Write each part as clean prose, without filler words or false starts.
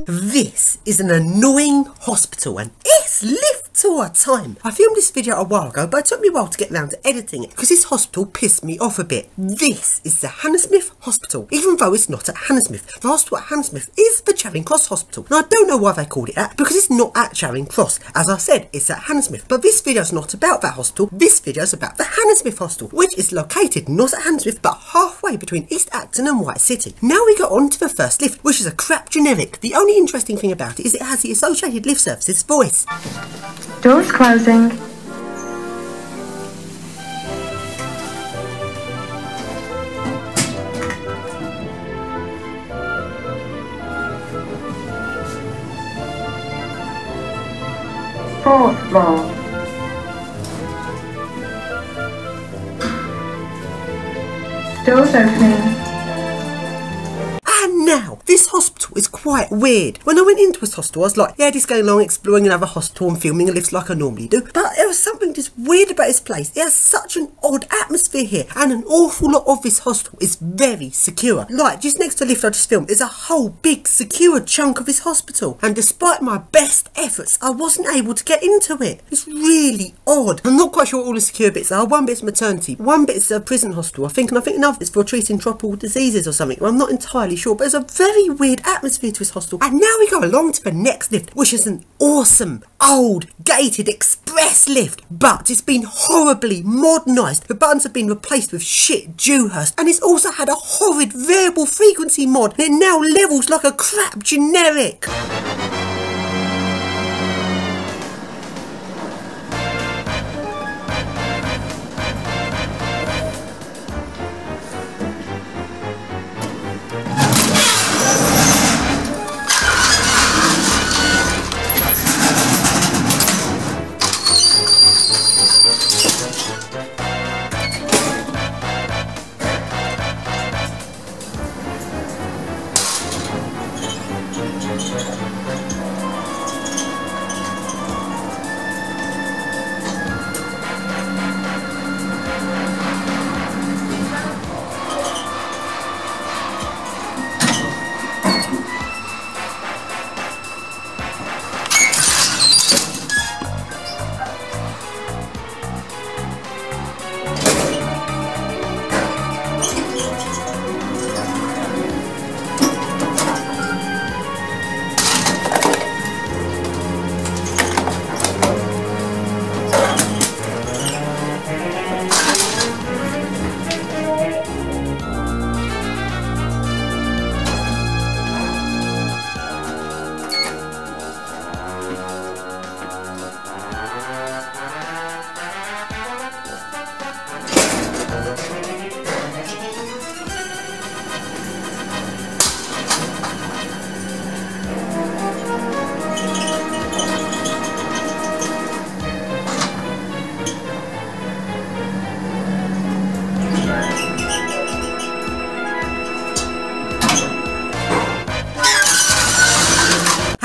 This is an annoying hospital and it's lifts all the time. I filmed this video a while ago, but it took me a while to get around to editing it because this hospital pissed me off a bit. This is the Hammersmith Hospital, even though it's not at Hammersmith. The hospital at Hammersmith is the Charing Cross Hospital. Now I don't know why they called it that because it's not at Charing Cross. As I said, it's at Hammersmith, but this video is not about that hospital. This video is about the Hammersmith Hospital, which is located not at Hammersmith but halfway between East Acton and White City. Now we go on to the first lift, which is a crap generic. The only interesting thing about it is it has the Associated Lift Services voice. Doors closing. Fourth floor. Doors opening. And now, this hospital is quite weird. When I went into this hospital, I was like, yeah, just going along exploring another hospital and filming lifts like I normally do. But there was something just weird about this place. It has such an odd atmosphere here, and an awful lot of this hospital is very secure. Like, just next to the lift I just filmed, there's a whole big secure chunk of this hospital. And despite my best efforts, I wasn't able to get into it. It's really odd. I'm not quite sure what all the secure bits are. One bit's maternity, one bit's a prison hospital, I think, and I think another bit's for treating tropical diseases or something. I'm not entirely sure, but there's a very weird atmosphere to this hostel. And now we go along to the next lift, which is an awesome old gated express lift, but it's been horribly modernised. The buttons have been replaced with shit Dewhurst, and it's also had a horrid variable frequency mod. It now levels like a crap generic.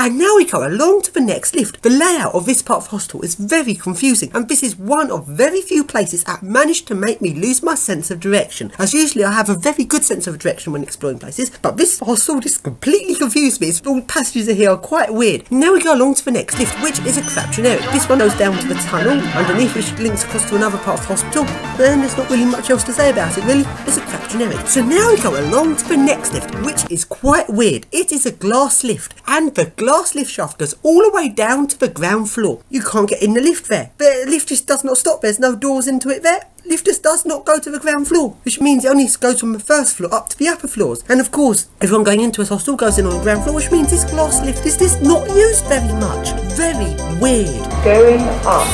And now we go along to the next lift. The layout of this part of the hospital is very confusing, and this is one of very few places that managed to make me lose my sense of direction. As usually I have a very good sense of direction when exploring places, but this hospital just completely confused me. All the passages here are quite weird. Now we go along to the next lift, which is a crap generic. This one goes down to the tunnel underneath, which links across to another part of the hospital. Then there's not really much else to say about it, really. It's a crap generic. So now we go along to the next lift, which is quite weird. It is a glass lift, and the glass lift shaft goes all the way down to the ground floor. You can't get in the lift there. The lift just does not stop. There's no doors into it there. Lift just does not go to the ground floor, which means it only goes from the first floor up to the upper floors. And of course, everyone going into this hostel goes in on the ground floor, which means this glass lift is just not used very much. Very weird. Going up.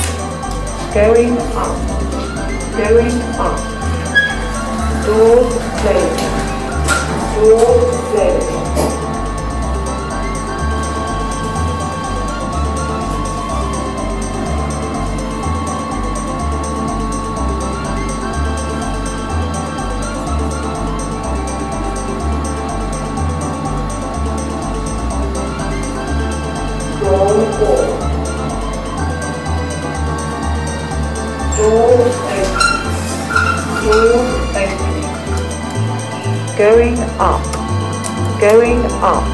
Going up. Going up. Doors closing. Doors closing. Doors open. Doors opening. Going up. Going up.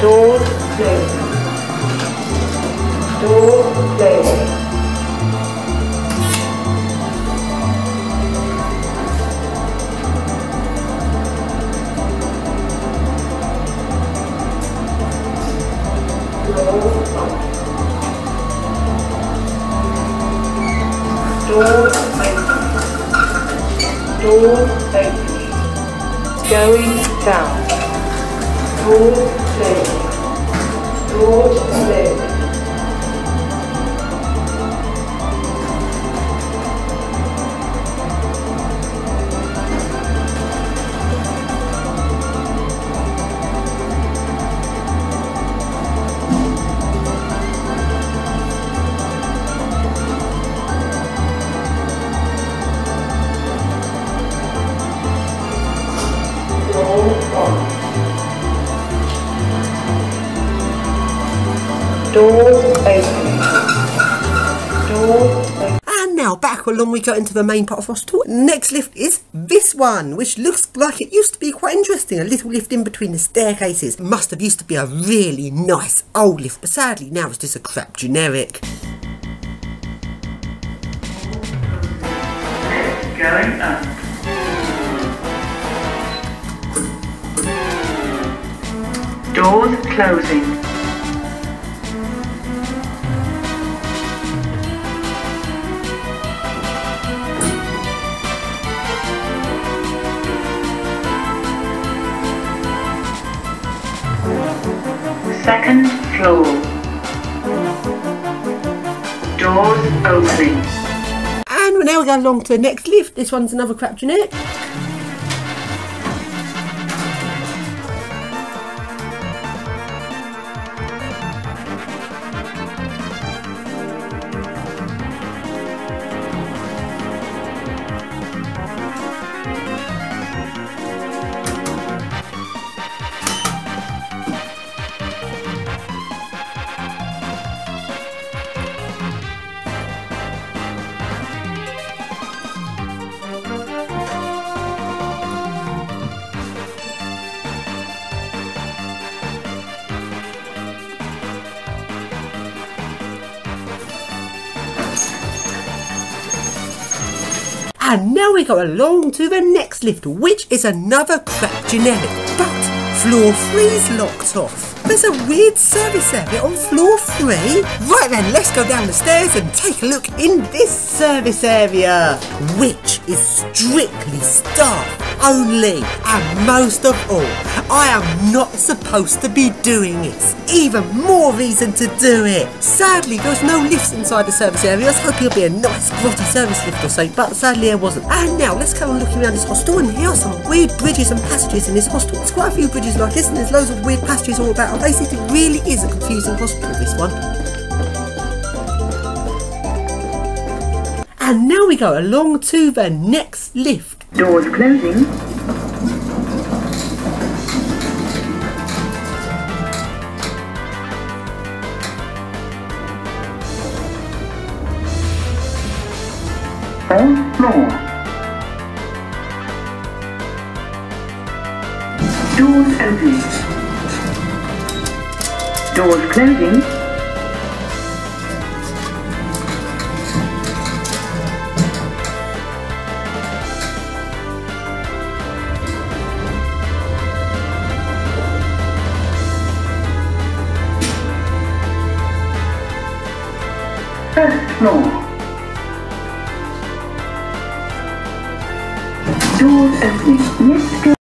Doors closing. Doors closing. Doors up. Doors opening. Doors opening. Going down. Doors closing. Doors closing. Doors opening. Doors opening. And now back along we go into the main part of the hospital. Next lift is this one, which looks like it used to be quite interesting. A little lift in between the staircases. Must have used to be a really nice old lift, but sadly now it's just a crap generic. Going up. Doors closing. Second floor. Doors opening. And now we go along to the next lift. This one's another crap generic. And now we go along to the next lift, which is another crap generic, but floor 3's locked off. There's a weird service area on floor 3. Right then, let's go down the stairs and take a look in this service area, which is strictly staff only. And most of all, I am not supposed to be doing this. Even more reason to do it. Sadly, there's no lifts inside the service area. I was hoping it'd be a nice grotty service lift or so, but sadly there wasn't. And now let's go on looking around this hostel, and here are some weird bridges and passages in this hostel. There's quite a few bridges like this, and there's loads of weird passages all about. Basically, it really is a confusing hospital, this one. And now we go along to the next lift. Doors closing. Fourth floor. Doors opening. Doors closing. First floor. Doors opening. Let's go.